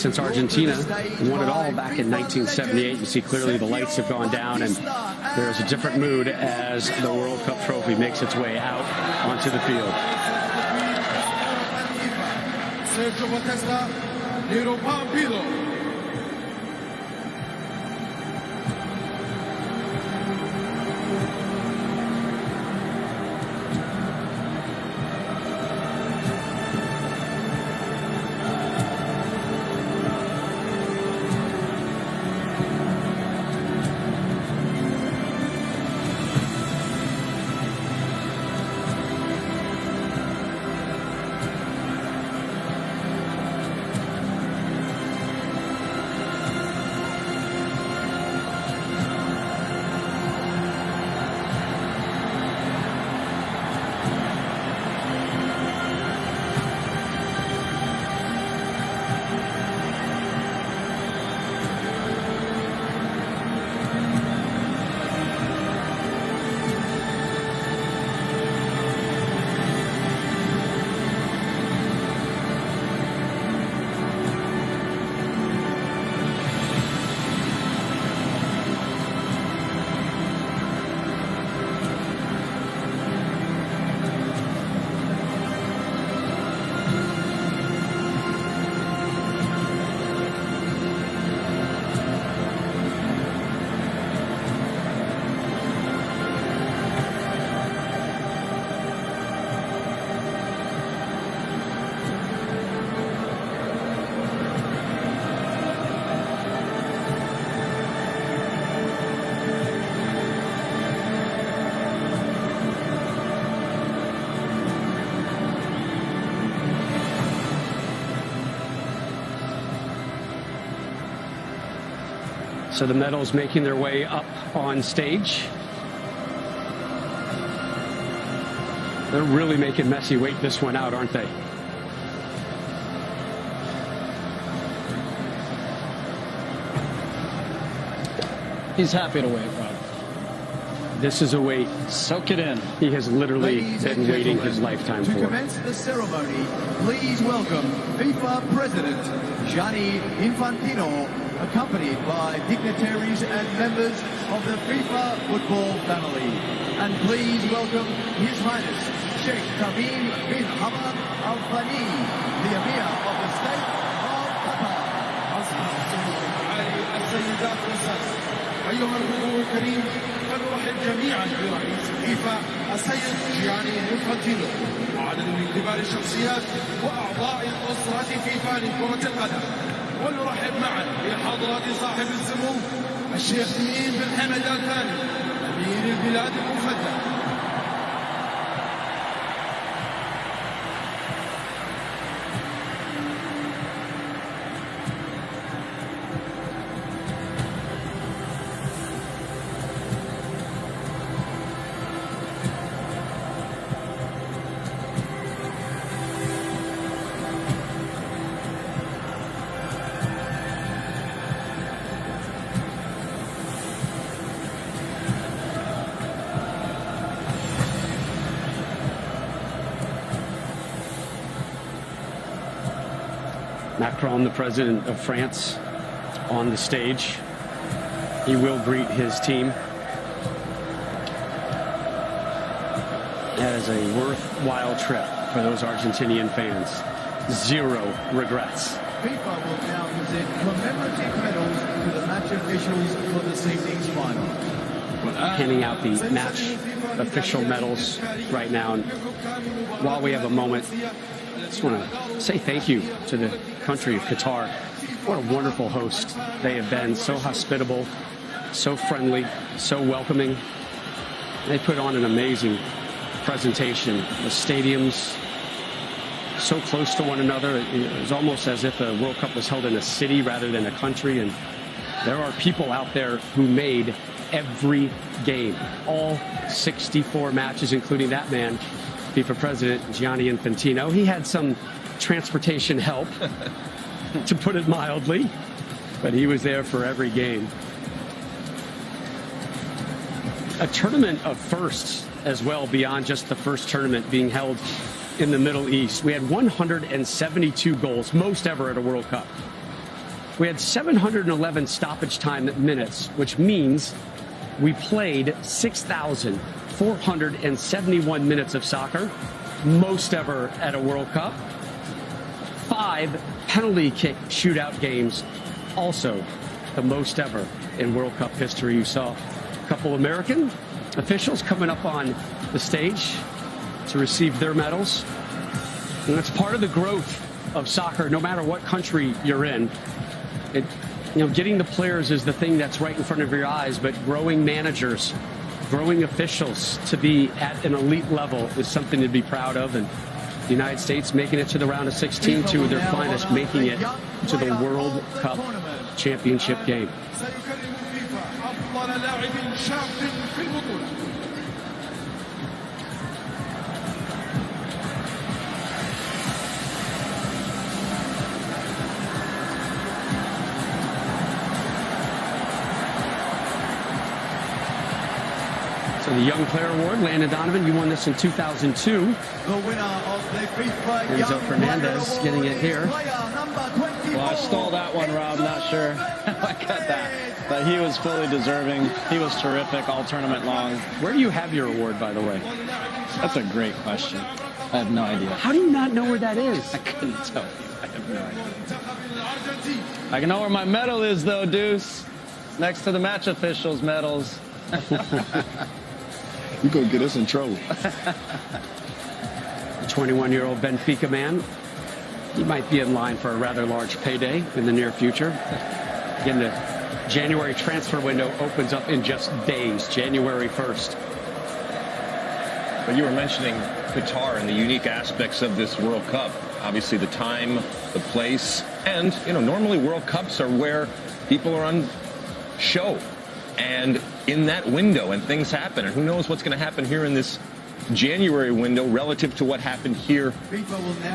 Since Argentina won it all back in 1978, you see clearly the lights have gone down and there is a different mood as the World Cup trophy makes its way out onto the field. So the medals making their way up on stage. They're really making Messi wait this one out, aren't they? He's happy to wait, Rob. This is a wait. Soak it in. He has literally been waiting his lifetime for. To commence the ceremony, please welcome FIFA President Gianni Infantino, accompanied by dignitaries and members of the FIFA football family. And please welcome His Highness Sheikh Tamim bin Hamad Al Thani, the Emir of the State of Qatar. السيدات والسادة، أيها الحضور الكريم، فنرحب جميعا برئيس فيفا السيد جياني انفانتينو وعدد من كبار الشخصيات وأعضاء أسرة فيفا لكرة القدم. ونرحب معا بحضرة صاحب السمو الشيخ تميم بن حمد آل ثاني أمير البلاد المفدى. Macron, the president of France, on the stage. He will greet his team. That is a worthwhile trip for those Argentinian fans. Zero regrets. FIFA will now present commemorative medals to the match officials for this evening's final. Handing out the match official medals right now. And while we have a moment, I just want to say thank you to the country of Qatar. What a wonderful host they have been. So hospitable, so friendly, so welcoming. They put on an amazing presentation. The stadiums so close to one another. It was almost as if the World Cup was held in a city rather than a country. And there are people out there who made every game, all 64 matches, including that man, FIFA President Gianni Infantino. He had some transportation help, to put it mildly, but he was there for every game. A tournament of firsts as well, beyond just the first tournament being held in the Middle East. We had 172 goals, most ever at a World Cup. We had 711 stoppage time minutes, which means we played 6,471 minutes of soccer, most ever at a World Cup. 5 penalty kick shootout games, also the most ever in World Cup history. You saw a couple American officials coming up on the stage to receive their medals. And that's part of the growth of soccer, no matter what country you're in. Getting the players is the thing that's right in front of your eyes, but growing managers, growing officials to be at an elite level is something to be proud of. And the United States making it to the round of 16, two of their finest making it to the World Cup championship game. So the Young Player Award, Landon Donovan, you won this in 2002. The winner of the FIFA Enzo Fernandez getting it here. Well, I stole that one, Rob. Not sure how I got that. But he was fully deserving. He was terrific all tournament long. Where do you have your award, by the way? That's a great question. I have no idea. How do you not know where that is? I couldn't tell you. I have no idea. I can know where my medal is, though, Deuce. Next to the match officials' medals. You gonna get us in trouble. The 21-year-old Benfica man, he might be in line for a rather large payday in the near future. Again, the January transfer window opens up in just days, January 1st. But you were mentioning Qatar and the unique aspects of this World Cup. Obviously the time, the place, and, normally World Cups are where people are on show. And in that window, and things happen, and who knows what's going to happen here in this January window relative to what happened here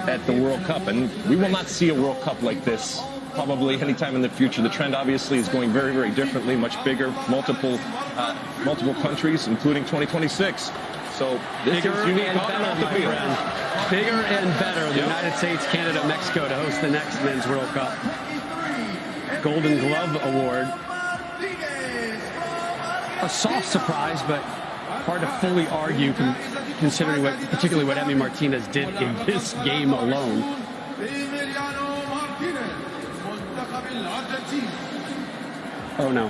at the World Cup. And we will not see a World Cup like this probably anytime in the future. The trend obviously is going very, very differently, much bigger, multiple countries, including 2026. So this bigger is unique and all better, around the my field. friend. Bigger and better. The United States, Canada, Mexico to host the next Men's World Cup. Golden Glove Award. A soft surprise, but hard to fully argue considering particularly what Emi Martinez did in this game alone. Oh no.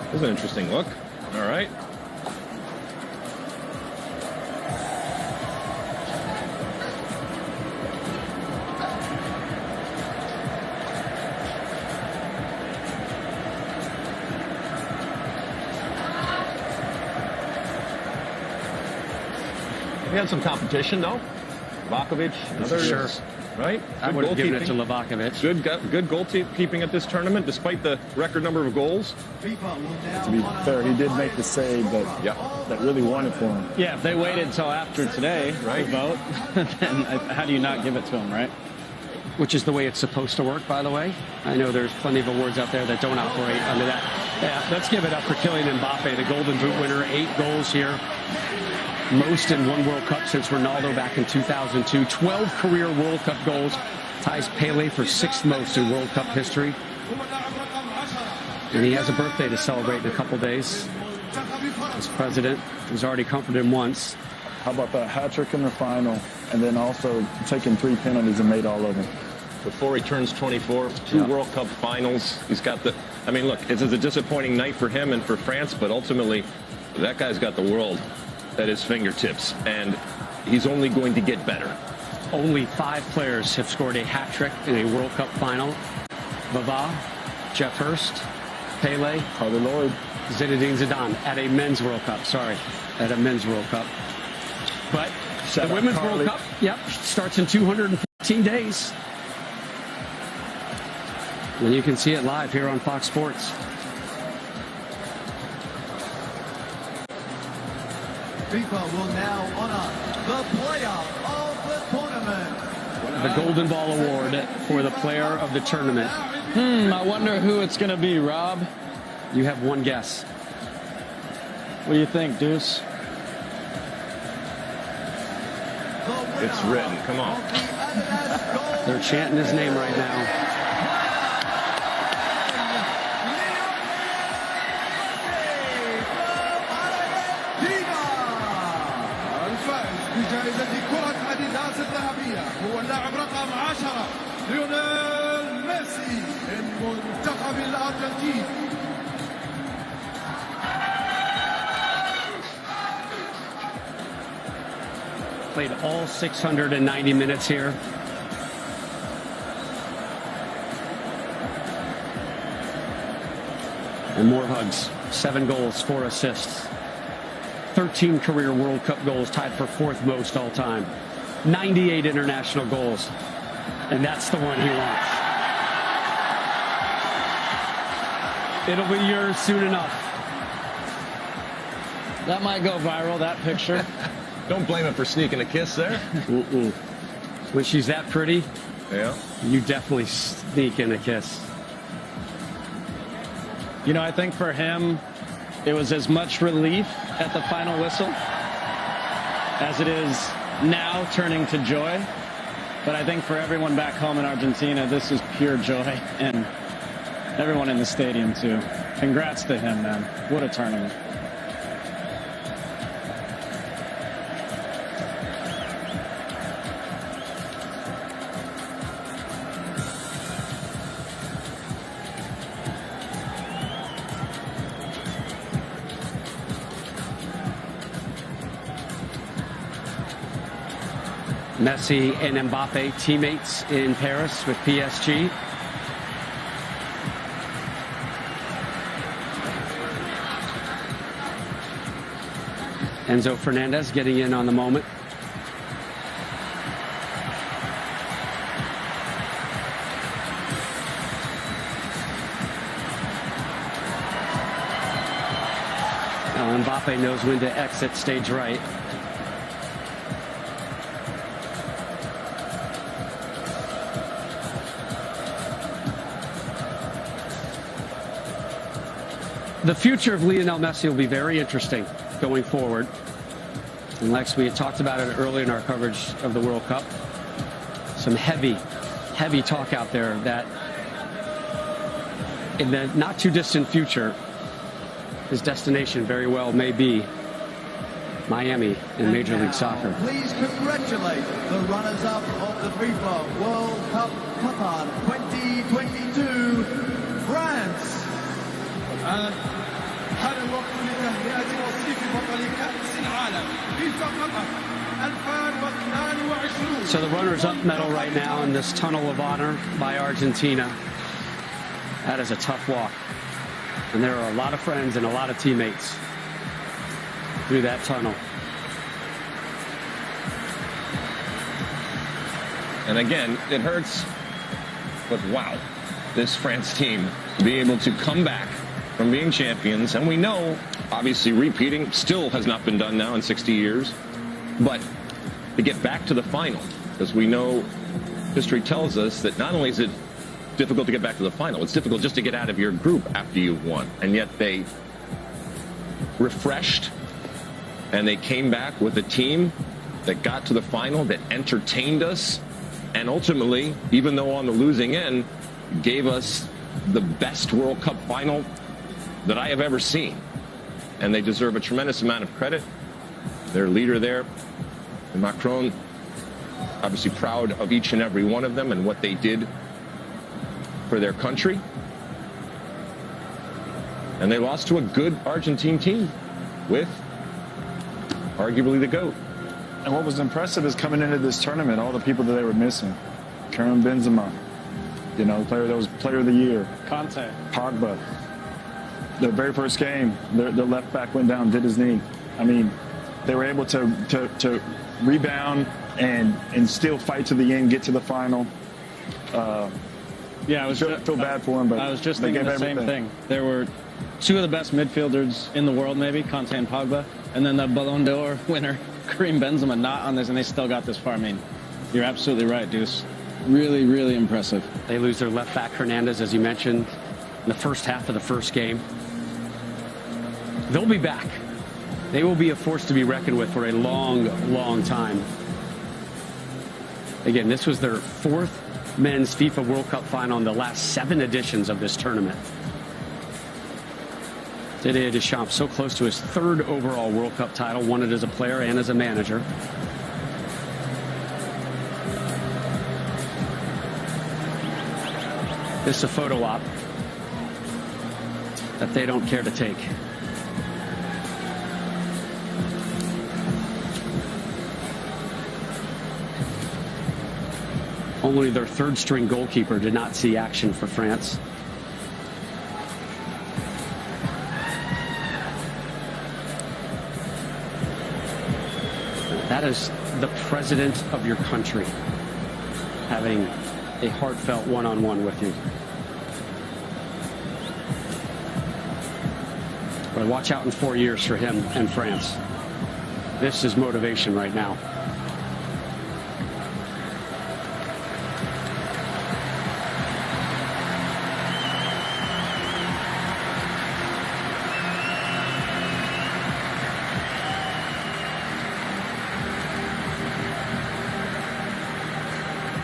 This is an interesting look. All right. We had some competition, though. Livakovic, another, Sure. right? I would have given it to Livakovic. Good goalkeeping at this tournament, despite the record number of goals. To be fair, he did make the save that really won it for him. Yeah, if they waited until after today to vote, then how do you not give it to him, right? Which is the way it's supposed to work, by the way. I know there's plenty of awards out there that don't operate under that. Yeah, let's give it up for Kylian Mbappe, the Golden Boot winner. 8 goals here. Most in one World Cup since Ronaldo back in 2002. 12 career World Cup goals. Ties Pele for 6th most in World Cup history. And he has a birthday to celebrate in a couple days. As president, he's already comforted him once. How about that hat trick in the final, and then also taking 3 penalties and made all of them. Before he turns 24, 2 World Cup finals. He's got the, look, it's a disappointing night for him and for France, but ultimately, that guy's got the world at his fingertips, and he's only going to get better. Only 5 players have scored a hat trick in a World Cup final. Vava, Jeff Hurst, Pele, Harvey Lloyd, Zinedine Zidane at a Men's World Cup. At a Men's World Cup. But the Women's World Cup, starts in 214 days. And you can see it live here on Fox Sports. FIFA will now honor the player of the tournament. The Golden Ball Award for the player of the tournament. I wonder who it's going to be, Rob. You have one guess. What do you think, Deuce? the winner It's written. Come on. of the Adidas Gold They're chanting his name right now. الفائز بجائزة كرة أديداس الذهبية هو اللاعب رقم 10 ليونيل ميسي من منتخب الأرجنتين. Played all 690 minutes here. And more hugs. 7 goals, 4 assists. 13 career World Cup goals, tied for 4th most all time. 98 international goals. And that's the one he wants. It'll be yours soon enough. That might go viral, that picture. Don't blame him for sneaking a kiss there. When she's that pretty, Yeah. you definitely sneak in a kiss. You know, I think for him, it was as much relief at the final whistle as it is now turning to joy. But I think for everyone back home in Argentina, this is pure joy, and everyone in the stadium too. Congrats to him, man. What a tournament. Messi and Mbappe, teammates in Paris with PSG. Enzo Fernandez getting in on the moment. Now Mbappe knows when to exit stage right. The future of Lionel Messi will be very interesting going forward. And Lex, we had talked about it earlier in our coverage of the World Cup. Some heavy talk out there that in the not too distant future, his destination very well may be Miami in Major League Soccer. Please congratulate the runners-up of the FIFA World Cup Qatar 2022, France. الآن حان الوقت لتهنئة وصيف بطل كأس العالم فيفا قطر 2022. So the runners-up medal right now in this tunnel of honor by Argentina. That is a tough walk. And there are a lot of friends and a lot of teammates through that tunnel. And again, it hurts, but wow, this France team to be able to come back from being champions, and we know, obviously, repeating still has not been done now in 60 years, but to get back to the final, because we know history tells us that not only is it difficult to get back to the final, it's difficult just to get out of your group after you've won, and yet they refreshed, and they came back with a team that got to the final, that entertained us, and ultimately, even though on the losing end, gave us the best World Cup final that I have ever seen. And they deserve a tremendous amount of credit. Their leader there, Macron, obviously proud of each and every one of them and what they did for their country. And they lost to a good Argentine team with arguably the GOAT. And what was impressive is coming into this tournament, all the people that they were missing. Karim Benzema, you know, player that was player of the year. Conte. Pogba. The very first game, their left back went down, did his knee. I mean, they were able to rebound and still fight to the end, get to the final. Yeah, I was Feel bad for him, but I was just they thinking gave the same everything. thing. There were two of the best midfielders in the world, maybe, Conte and Pogba, and then the Ballon d'Or winner, Karim Benzema, not on this, and they still got this far. I mean, you're absolutely right, Deuce. Really, really impressive. They lose their left back, Hernandez, as you mentioned, in the first half of the first game. They'll be back. They will be a force to be reckoned with for a long, long time. Again, this was their 4th men's FIFA World Cup final in the last 7 editions of this tournament. Didier Deschamps so close to his 3rd overall World Cup title, won it as a player and as a manager. This is a photo op that they don't care to take. Only their 3rd string goalkeeper did not see action for France. That is the president of your country having a heartfelt one-on-one with you. But watch out in 4 years for him and France. This is motivation right now.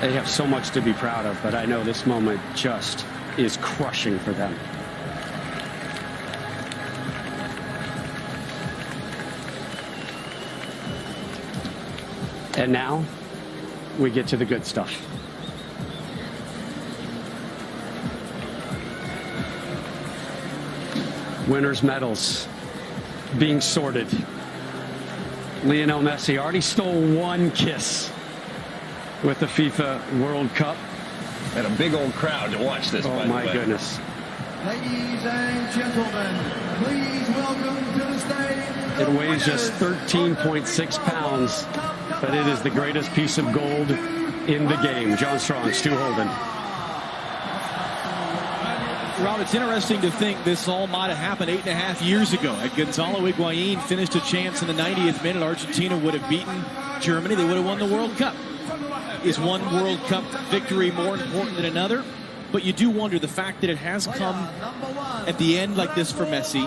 They have so much to be proud of, but I know this moment just is crushing for them. And now we get to the good stuff. Winners' medals being sorted. Lionel Messi already stole 1 kiss with the FIFA World Cup. And a big old crowd to watch this. Oh my goodness. Ladies and gentlemen, please welcome to the stage. It weighs just 13.6 pounds, but it is the greatest piece of gold in the game. John Strong, Stu Holden. Rob, it's interesting to think this all might have happened 8.5 years ago. Gonzalo Higuain finished a chance in the 90th minute. Argentina would have beaten Germany. They would have won the World Cup. Is one World Cup victory more important than another? But you do wonder the fact that it has come at the end like this for Messi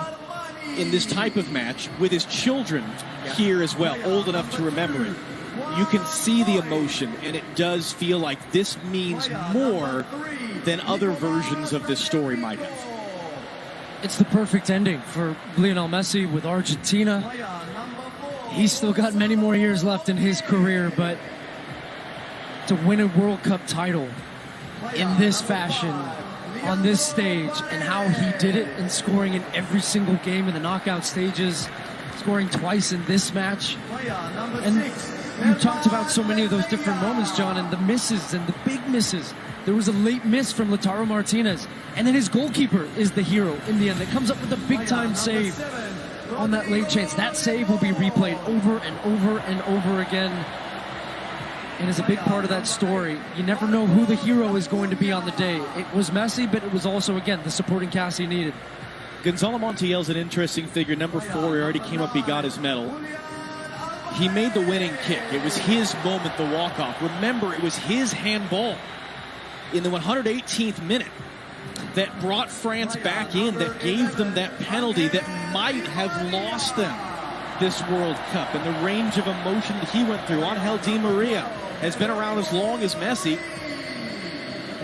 in this type of match with his children here as well, old enough to remember it. You can see the emotion, and it does feel like this means more than other versions of this story might have. It's the perfect ending for Lionel Messi with Argentina. He's still got many more years left in his career, but to win a World Cup title in this fashion, on this stage, and how he did it, and scoring in every single game in the knockout stages, scoring twice in this match. And you talked about so many of those different moments, John, and the misses and the big misses. There was a late miss from Lautaro Martinez, and then his goalkeeper is the hero in the end that comes up with a big-time save on that late chance. That save will be replayed over and over and over again, and is a big part of that story. You never know who the hero is going to be on the day. It was Messi, but it was also, again, the supporting cast he needed. Gonzalo Montiel's an interesting figure. Number 4, he already came up, he got his medal. He made the winning kick. It was his moment, the walk-off. Remember, it was his handball in the 118th minute that brought France back in, that gave them that penalty that might have lost them this World Cup. And the range of emotion that he went through. Angel Di Maria has been around as long as Messi.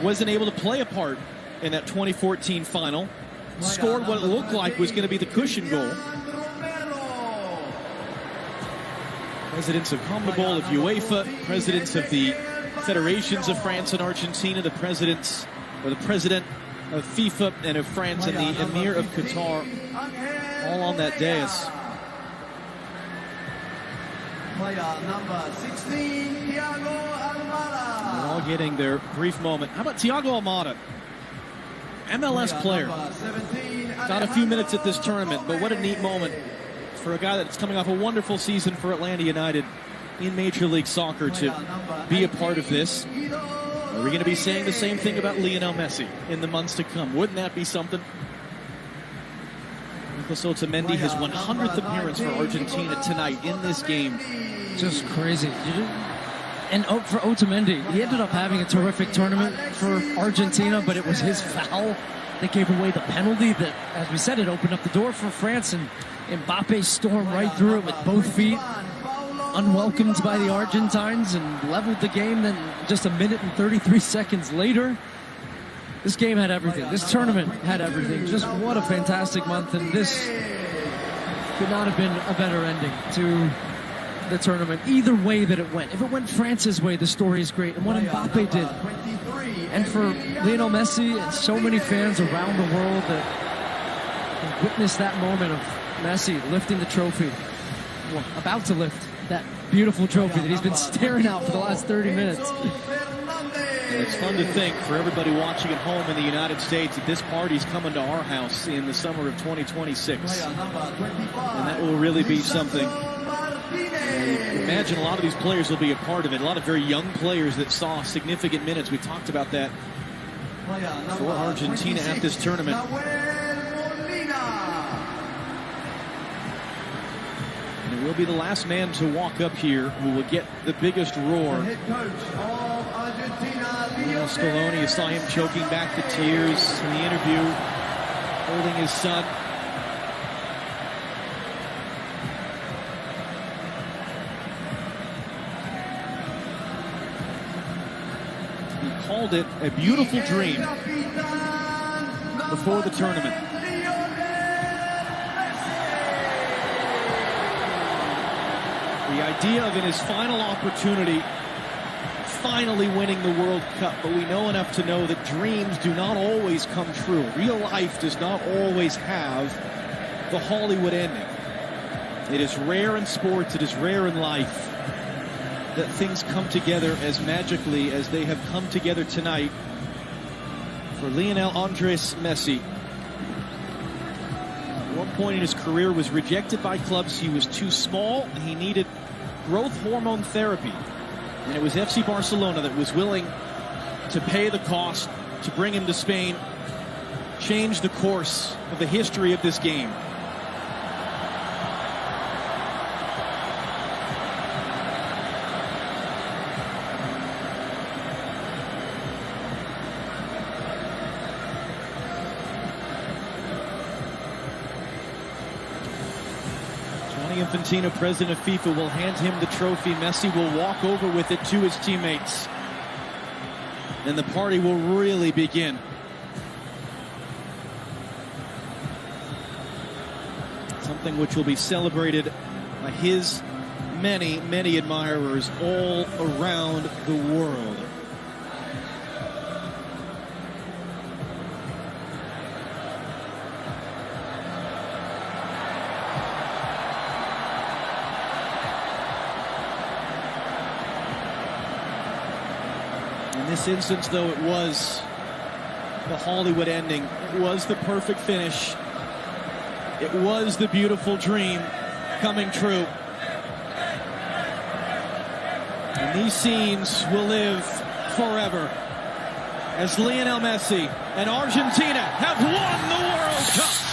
Wasn't able to play a part in that 2014 final. Scored what it looked like was going to be the cushion goal. Presidents of CONMEBOL, of UEFA, presidents of the federations of France and Argentina, the president of FIFA and of France, and the Emir of Qatar, all on that dais. Player number 16, Thiago Almada. They're all getting their brief moment. How about Thiago Almada? MLS player. Got a few minutes at this tournament, but what a neat moment for a guy that's coming off a wonderful season for Atlanta United in Major League Soccer to be a part of this. Are we going to be saying the same thing about Lionel Messi in the months to come? Wouldn't that be something? Nicolas Otamendi, his 100th appearance for Argentina tonight in this game. Just crazy. And for Otamendi, he ended up having a terrific tournament for Argentina, but it was his foul that gave away the penalty that, as we said, it opened up the door for France, and Mbappe stormed right through it with both feet. unwelcomed by the Argentines and leveled the game. Then just a minute and 33 seconds later, this game had everything. This tournament had everything. Just what a fantastic month, and this could not have been a better ending to the tournament. Either way that it went. If it went France's way, the story is great. And what Mbappe did. And for Lionel Messi and so many fans around the world that witnessed that moment of Messi lifting the trophy. Well, about to lift that beautiful trophy that he's been staring at for the last 30 minutes. And it's fun to think for everybody watching at home in the United States that this party's coming to our house in the summer of 2026. And that will really be something. Imagine a lot of these players will be a part of it. A lot of very young players that saw significant minutes. We talked about that for Argentina at this tournament. And it will be the last man to walk up here who will get the biggest roar. Scaloni, you saw him choking back the tears in the interview, holding his son. He called it a beautiful dream before the tournament. The idea of in his final opportunity, finally winning the World Cup, but we know enough to know that dreams do not always come true. Real life does not always have the Hollywood ending. It is rare in sports, it is rare in life that things come together as magically as they have come together tonight for Lionel Andres Messi. At one point in his career was rejected by clubs. He was too small and he needed growth hormone therapy. And it was FC Barcelona that was willing to pay the cost to bring him to Spain, change the course of the history of this game. Infantino, president of FIFA, will hand him the trophy. Messi will walk over with it to his teammates. And the party will really begin. Something which will be celebrated by his many, many admirers all around the world. In this instance, though, it was the Hollywood ending. It was the perfect finish. It was the beautiful dream coming true. And these scenes will live forever as Lionel Messi and Argentina have won the World Cup.